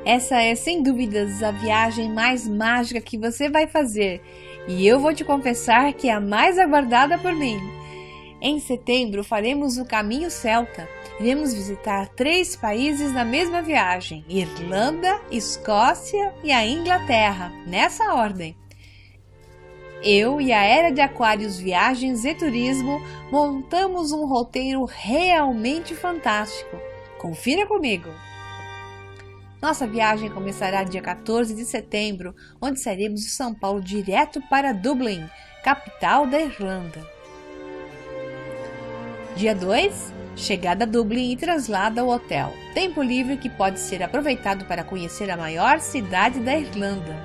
Essa é sem dúvidas a viagem mais mágica que você vai fazer e eu vou te confessar que é a mais aguardada por mim. Em setembro faremos o Caminho Celta. Iremos visitar 3 países na mesma viagem: Irlanda, Escócia e a Inglaterra, nessa ordem. Eu e a Era de Aquários Viagens e Turismo montamos um roteiro realmente fantástico. Confira comigo! Nossa viagem começará dia 14 de setembro, onde sairemos de São Paulo direto para Dublin, capital da Irlanda. Dia 2, chegada a Dublin e traslado ao hotel. Tempo livre que pode ser aproveitado para conhecer a maior cidade da Irlanda.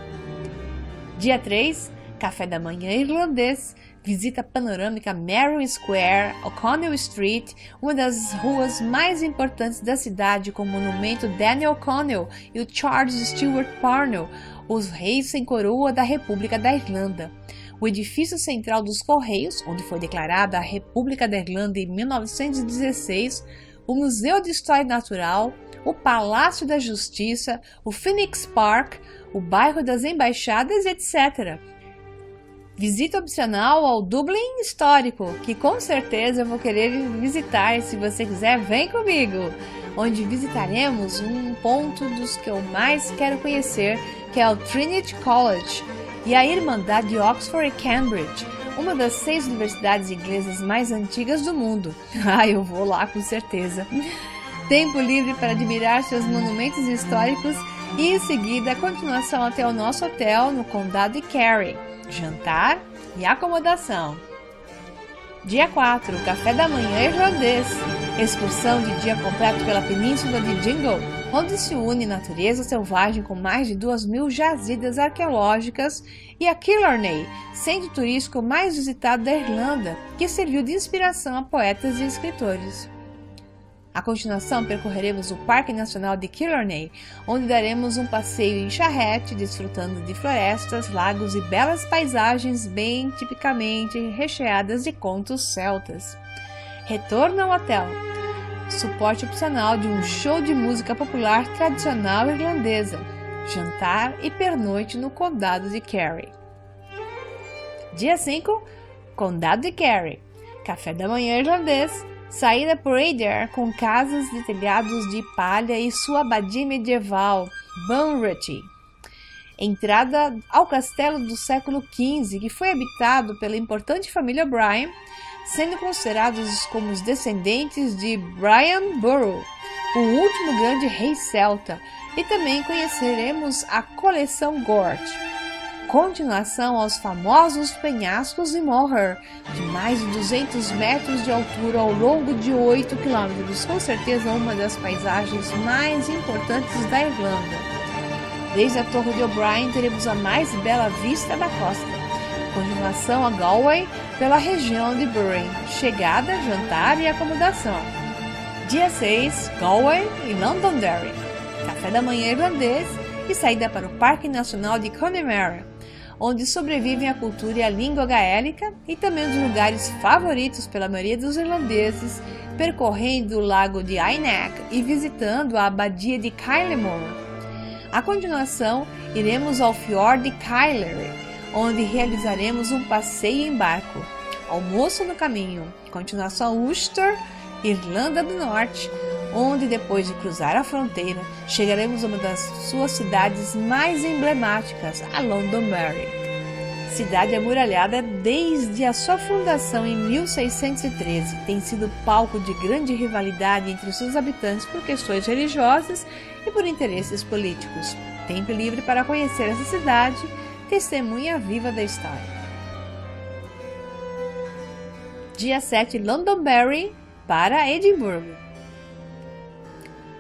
Dia 3, café da manhã irlandês, visita panorâmica Merrion Square, O'Connell Street, uma das ruas mais importantes da cidade, com o monumento Daniel O'Connell e o Charles Stewart Parnell, os reis sem coroa da República da Irlanda. O edifício central dos Correios, onde foi declarada a República da Irlanda em 1916, o Museu de História Natural, o Palácio da Justiça, o Phoenix Park, o bairro das Embaixadas, etc. Visita opcional ao Dublin Histórico, que com certeza eu vou querer visitar. Se você quiser, vem comigo, onde visitaremos um ponto dos que eu mais quero conhecer, que é o Trinity College e a Irmandade de Oxford e Cambridge, uma das 6 universidades inglesas mais antigas do mundo. Eu vou lá com certeza. Tempo livre para admirar seus monumentos históricos e em seguida a continuação até o nosso hotel no Condado de Kerry. Jantar e acomodação. Dia 4, café da manhã irlandês. Excursão de dia completo pela península de Dingle, onde se une natureza selvagem com mais de 2.000 jazidas arqueológicas, e a Killarney, centro turístico mais visitado da Irlanda, que serviu de inspiração a poetas e escritores. A continuação, percorreremos o Parque Nacional de Killarney, onde daremos um passeio em charrete, desfrutando de florestas, lagos e belas paisagens bem tipicamente recheadas de contos celtas. Retorno ao hotel. Suporte opcional de um show de música popular tradicional irlandesa. Jantar e pernoite no Condado de Kerry. Dia 5, Condado de Kerry. Café da manhã irlandês. Saída por Ayr com casas de telhados de palha e sua abadia medieval, Bunratty. Entrada ao castelo do século XV, que foi habitado pela importante família Bryan, sendo considerados como os descendentes de Brian Boru, o último grande rei celta, e também conheceremos a coleção Gort. Continuação aos famosos penhascos de Moher, de mais de 200 metros de altura ao longo de 8 quilômetros, com certeza uma das paisagens mais importantes da Irlanda. Desde a Torre de O'Brien teremos a mais bela vista da costa. Continuação a Galway pela região de Bury, chegada, jantar e acomodação. Dia 6, Galway e Londonderry, café da manhã irlandês e saída para o Parque Nacional de Connemara, onde sobrevivem a cultura e a língua gaélica, e também um dos lugares favoritos pela maioria dos irlandeses, percorrendo o lago de Ainach e visitando a abadia de Kylemore. A continuação, iremos ao Fjord de Kylery, onde realizaremos um passeio em barco. Almoço no caminho. Continuação Ulster, Irlanda do Norte, onde depois de cruzar a fronteira, chegaremos a uma das suas cidades mais emblemáticas, a Londonderry. Cidade amuralhada desde a sua fundação em 1613, tem sido palco de grande rivalidade entre seus habitantes por questões religiosas e por interesses políticos. Tempo livre para conhecer essa cidade, testemunha viva da história. Dia 7, Londonderry para Edimburgo.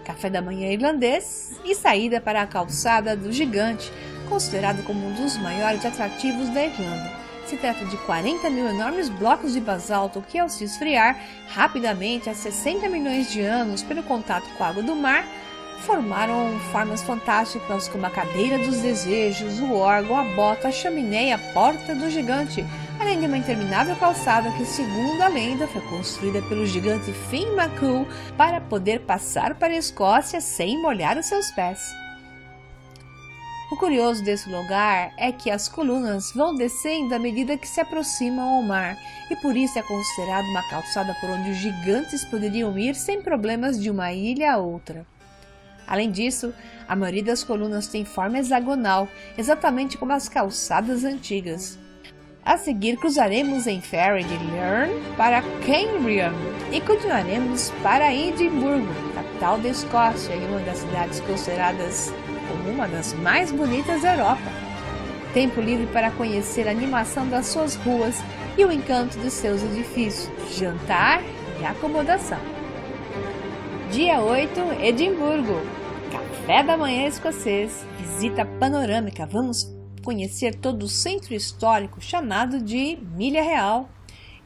Café da manhã irlandês e saída para a Calçada do Gigante, considerado como um dos maiores atrativos da Irlanda. Se trata de 40 mil enormes blocos de basalto que, ao se esfriar rapidamente há 60 milhões de anos pelo contato com a água do mar, formaram formas fantásticas como a cadeira dos desejos, o órgão, a bota, a chaminé e a porta do gigante, além de uma interminável calçada que, segundo a lenda, foi construída pelo gigante Finn McCool para poder passar para a Escócia sem molhar os seus pés. O curioso desse lugar é que as colunas vão descendo à medida que se aproximam ao mar e por isso é considerado uma calçada por onde os gigantes poderiam ir sem problemas de uma ilha a outra. Além disso, a maioria das colunas tem forma hexagonal, exatamente como as calçadas antigas. A seguir, cruzaremos em ferry de Larne para Cambrian e continuaremos para Edimburgo, capital da Escócia e uma das cidades consideradas como uma das mais bonitas da Europa. Tempo livre para conhecer a animação das suas ruas e o encanto de seus edifícios, jantar e acomodação. Dia 8, Edimburgo. Café da manhã escocês, visita panorâmica. Vamos conhecer todo o centro histórico chamado de Milha Real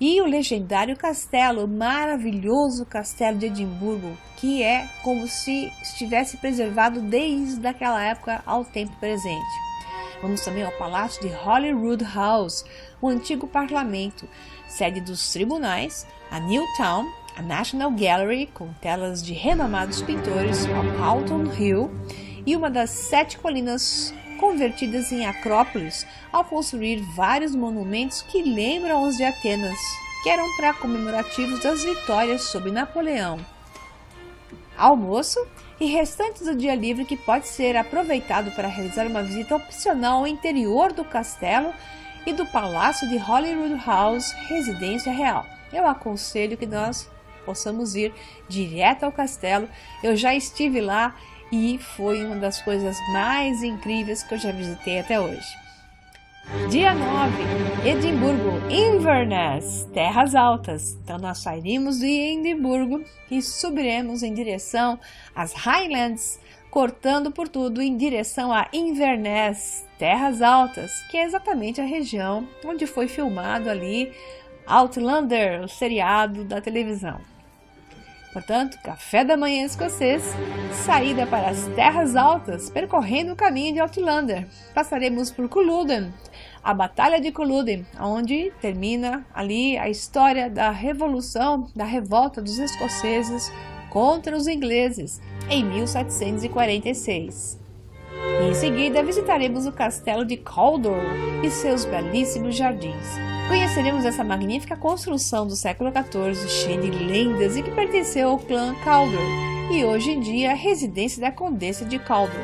e o legendário castelo, o maravilhoso castelo de Edimburgo, que é como se estivesse preservado desde aquela época ao tempo presente. Vamos também ao Palácio de Holyrood House, o antigo parlamento, sede dos tribunais, a New Town, a National Gallery, com telas de renomados pintores, ao Calton Hill e uma das 7 colinas convertidas em acrópolis ao construir vários monumentos que lembram os de Atenas, que eram para comemorativos das vitórias sobre Napoleão. Almoço e restantes do dia livre que pode ser aproveitado para realizar uma visita opcional ao interior do castelo e do Palácio de Holyrood House, residência real. Eu aconselho que nós possamos ir direto ao castelo. Eu já estive lá e foi uma das coisas mais incríveis que eu já visitei até hoje. Dia 9, Edimburgo, Inverness, Terras Altas. Então nós sairemos de Edimburgo e subiremos em direção às Highlands, cortando por tudo em direção a Inverness, Terras Altas, que é exatamente a região onde foi filmado ali Outlander, o seriado da televisão. Portanto, café da manhã escocês, saída para as Terras Altas, percorrendo o caminho de Outlander. Passaremos por Culloden, a Batalha de Culloden, onde termina ali a história da revolução, da revolta dos escoceses contra os ingleses, em 1746. E em seguida visitaremos o castelo de Cawdor e seus belíssimos jardins. Conheceremos essa magnífica construção do século XIV, cheia de lendas e que pertenceu ao clã Cawdor e hoje em dia é a residência da Condessa de Cawdor.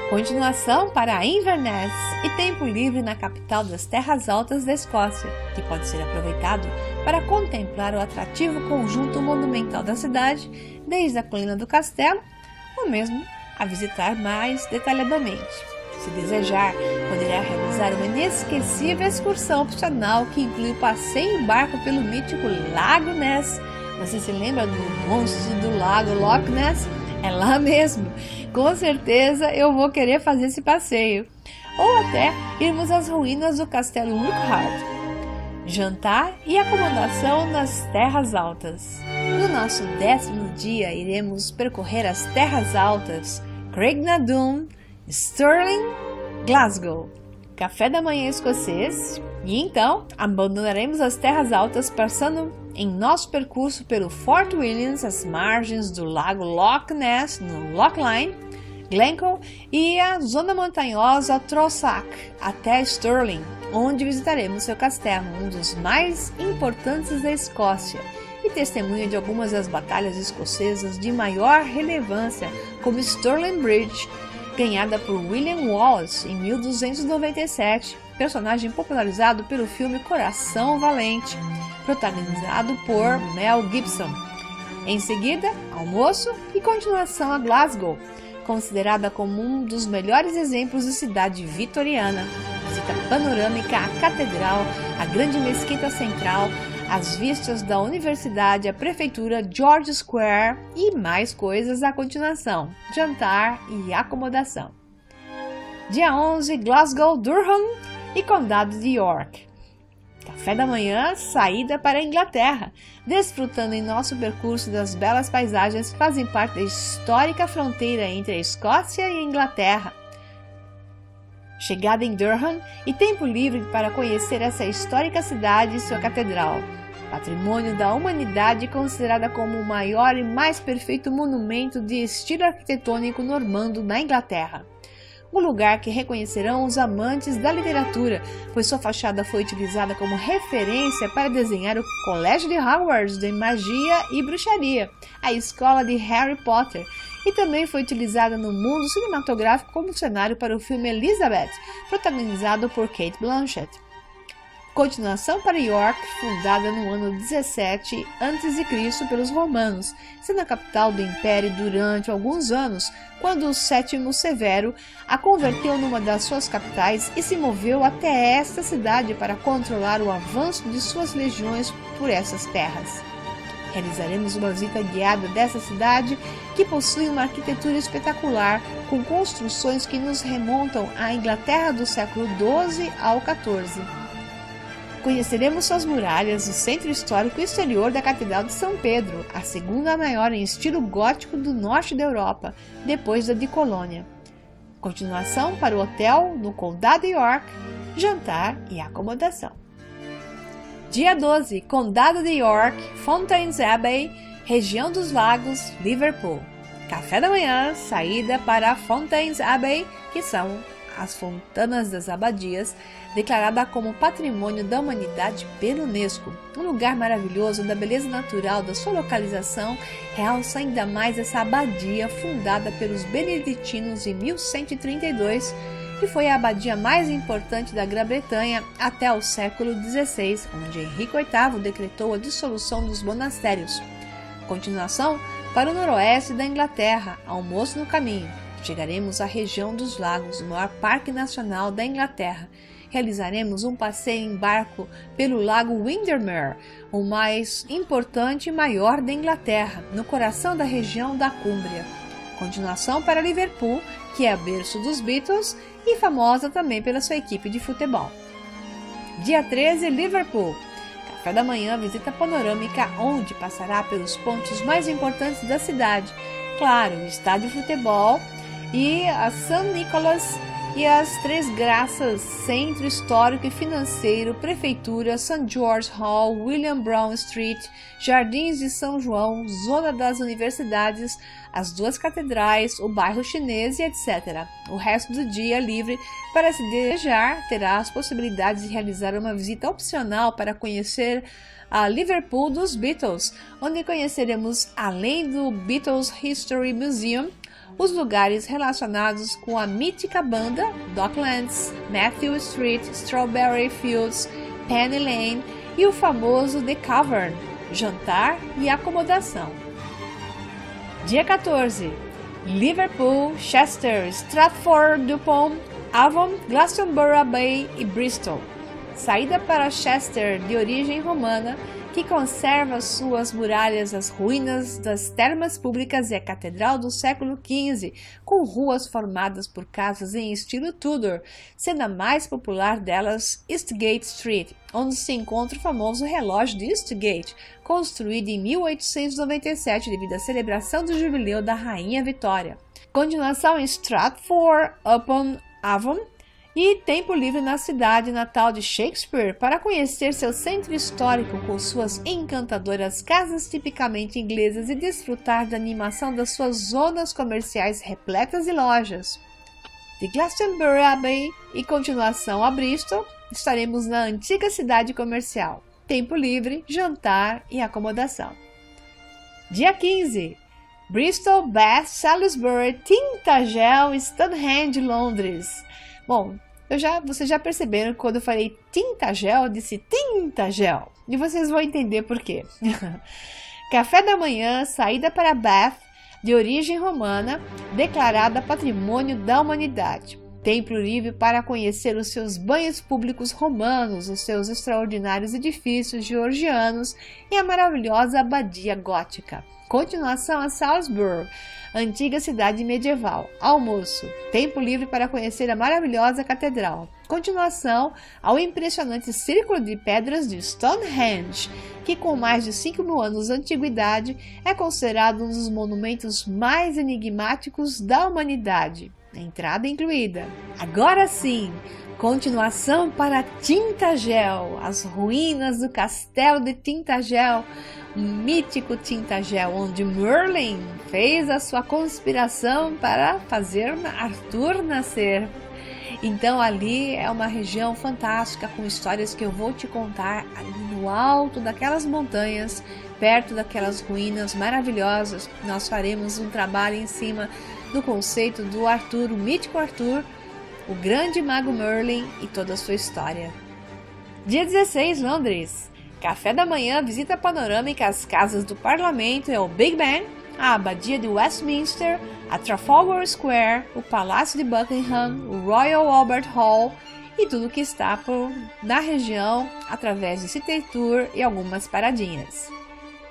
Continuação para Inverness e tempo livre na capital das Terras Altas da Escócia, que pode ser aproveitado para contemplar o atrativo conjunto monumental da cidade, desde a colina do castelo, ou mesmo a visitar mais detalhadamente. Se desejar, poderá realizar uma inesquecível excursão opcional que inclui o passeio em barco pelo mítico Lago Ness. Você se lembra do monstro do lago Loch Ness? É lá mesmo. Com certeza eu vou querer fazer esse passeio. Ou até irmos às ruínas do castelo Urquhart. Jantar e acomodação nas Terras Altas. No nosso 10º dia, iremos percorrer as Terras Altas, Craignadoon, Stirling, Glasgow. Café da manhã escocês. E então abandonaremos as Terras Altas, passando em nosso percurso pelo Fort William, as margens do lago Loch Ness, no Loch Line, Glencoe e a zona montanhosa Trossach, até Stirling, onde visitaremos seu castelo, um dos mais importantes da Escócia, e testemunha de algumas das batalhas escocesas de maior relevância, como Stirling Bridge, ganhada por William Wallace em 1297, personagem popularizado pelo filme Coração Valente, protagonizado por Mel Gibson. Em seguida, almoço e continuação a Glasgow, considerada como um dos melhores exemplos de cidade vitoriana. Visita panorâmica à catedral, a grande mesquita central, as vistas da universidade, a prefeitura, George Square e mais coisas à continuação, jantar e acomodação. Dia 11, Glasgow, Durham e Condado de York. Café da manhã, saída para a Inglaterra, desfrutando em nosso percurso das belas paisagens que fazem parte da histórica fronteira entre a Escócia e a Inglaterra. Chegada em Durham e tempo livre para conhecer essa histórica cidade e sua catedral. Patrimônio da humanidade, considerada como o maior e mais perfeito monumento de estilo arquitetônico normando na Inglaterra. um lugar que reconhecerão os amantes da literatura, pois sua fachada foi utilizada como referência para desenhar o Colégio de Hogwarts de Magia e Bruxaria, a escola de Harry Potter, e também foi utilizada no mundo cinematográfico como cenário para o filme Elizabeth, protagonizado por Cate Blanchett. Continuação para York, fundada no ano 17 a.C. pelos romanos, sendo a capital do império durante alguns anos, quando o Sétimo Severo a converteu numa das suas capitais e se moveu até esta cidade para controlar o avanço de suas legiões por essas terras. Realizaremos uma visita guiada dessa cidade, que possui uma arquitetura espetacular, com construções que nos remontam à Inglaterra do século XII ao XIV. Conheceremos suas muralhas, o centro histórico exterior da Catedral de São Pedro, a segunda maior em estilo gótico do norte da Europa, depois da de Colônia. Continuação para o hotel no Condado de York, jantar e acomodação. Dia 12, Condado de York, Fountains Abbey, região dos Lagos, Liverpool. Café da manhã, saída para Fountains Abbey, que são as Fontanas das Abadias, declarada como Patrimônio da Humanidade pela Unesco. Um lugar maravilhoso da beleza natural da sua localização realça ainda mais essa abadia fundada pelos beneditinos em 1132, que foi a abadia mais importante da Grã-Bretanha até o século XVI, onde Henrique VIII decretou a dissolução dos monastérios. Continuação para o noroeste da Inglaterra, almoço no caminho. Chegaremos à região dos lagos, o maior parque nacional da Inglaterra. Realizaremos um passeio em barco pelo lago Windermere, o mais importante e maior da Inglaterra, no coração da região da Cúmbria. Continuação para Liverpool, que é berço dos Beatles e famosa também pela sua equipe de futebol. Dia 13, Liverpool. Café da manhã, visita panorâmica, onde passará pelos pontos mais importantes da cidade. Claro, o estádio de futebol e a St. Nicholas e as Três Graças, Centro Histórico e Financeiro, Prefeitura, St. George Hall, William Brown Street, Jardins de São João, Zona das Universidades, as duas catedrais, o bairro chinês e etc. O resto do dia livre para, se desejar, terá as possibilidades de realizar uma visita opcional para conhecer a Liverpool dos Beatles, onde conheceremos, além do Beatles History Museum, os lugares relacionados com a mítica banda Docklands, Matthew Street, Strawberry Fields, Penny Lane e o famoso The Cavern, jantar e acomodação. Dia 14, Liverpool, Chester, Stratford-upon Avon, Glastonbury Bay e Bristol. Saída para Chester, de origem romana, que conserva suas muralhas, as ruínas das termas públicas e a catedral do século XV, com ruas formadas por casas em estilo Tudor, sendo a mais popular delas Eastgate Street, onde se encontra o famoso relógio de Eastgate, construído em 1897 devido à celebração do jubileu da Rainha Vitória. Continuação em Stratford-upon-Avon, e tempo livre na cidade natal de Shakespeare para conhecer seu centro histórico com suas encantadoras casas tipicamente inglesas e desfrutar da animação das suas zonas comerciais repletas de lojas. De Glastonbury Abbey e continuação a Bristol, estaremos na antiga cidade comercial. Tempo livre, jantar e acomodação. Dia 15. Bristol, Bath, Salisbury, Tintagel, Stonehenge, Londres. Bom, vocês já perceberam que quando eu falei Tintagel, eu disse Tintagel. E vocês vão entender por quê. Café da manhã, saída para Bath, de origem romana, declarada Patrimônio da Humanidade. Templo livre para conhecer os seus banhos públicos romanos, os seus extraordinários edifícios georgianos e a maravilhosa abadia gótica. Continuação a Salisbury, antiga cidade medieval. Almoço. Tempo livre para conhecer a maravilhosa catedral. Continuação ao impressionante círculo de pedras de Stonehenge, que com mais de 5.000 anos de antiguidade é considerado um dos monumentos mais enigmáticos da humanidade. Entrada incluída. Agora sim, continuação para Tintagel, as ruínas do castelo de Tintagel, mítico Tintagel, onde Merlin fez a sua conspiração para fazer Arthur nascer. Então ali é uma região fantástica com histórias que eu vou te contar ali no alto daquelas montanhas, perto daquelas ruínas maravilhosas. Nós faremos um trabalho em cima do conceito do Arthur, o mítico Arthur, o grande mago Merlin e toda a sua história. Dia 16, Londres. Café da manhã, visita panorâmica às casas do parlamento e ao Big Ben, a abadia de Westminster, a Trafalgar Square, o Palácio de Buckingham, o Royal Albert Hall e tudo que está na região através de City Tour e algumas paradinhas.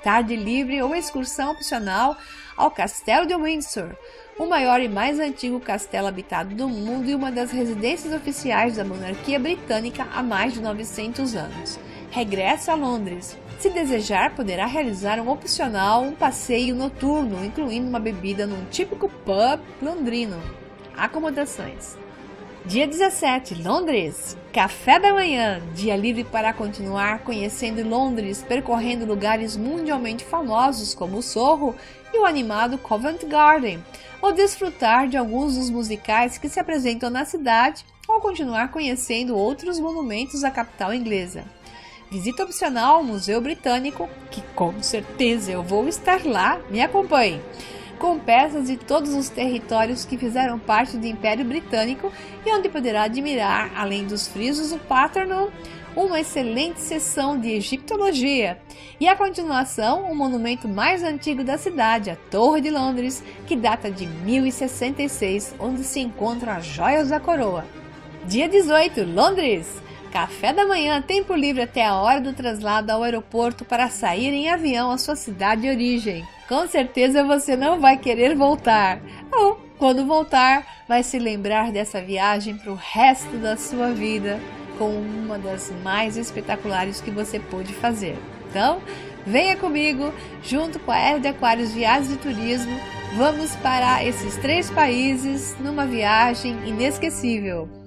Tarde livre ou excursão opcional ao Castelo de Windsor, o maior e mais antigo castelo habitado do mundo e uma das residências oficiais da monarquia britânica há mais de 900 anos. Regresse a Londres. Se desejar, poderá realizar um passeio noturno, incluindo uma bebida num típico pub londrino. Acomodações. Dia 17, Londres. Café da manhã, dia livre para continuar conhecendo Londres, percorrendo lugares mundialmente famosos como o Soho e o animado Covent Garden, ou desfrutar de alguns dos musicais que se apresentam na cidade, ou continuar conhecendo outros monumentos da capital inglesa. Visita opcional ao Museu Britânico, que com certeza eu vou estar lá, me acompanhe, com peças de todos os territórios que fizeram parte do Império Britânico e onde poderá admirar, além dos frisos do Parthenon, uma excelente sessão de egiptologia e a continuação, o monumento mais antigo da cidade, a Torre de Londres, que data de 1066, onde se encontram as joias da coroa. Dia 18, Londres. Café da manhã, tempo livre até a hora do traslado ao aeroporto para sair em avião à sua cidade de origem. Com certeza você não vai querer voltar. Ou, quando voltar, vai se lembrar dessa viagem para o resto da sua vida, como uma das mais espetaculares que você pôde fazer. Então, venha comigo, junto com a Era de Aquários Viagens de Turismo, vamos para esses 3 países numa viagem inesquecível.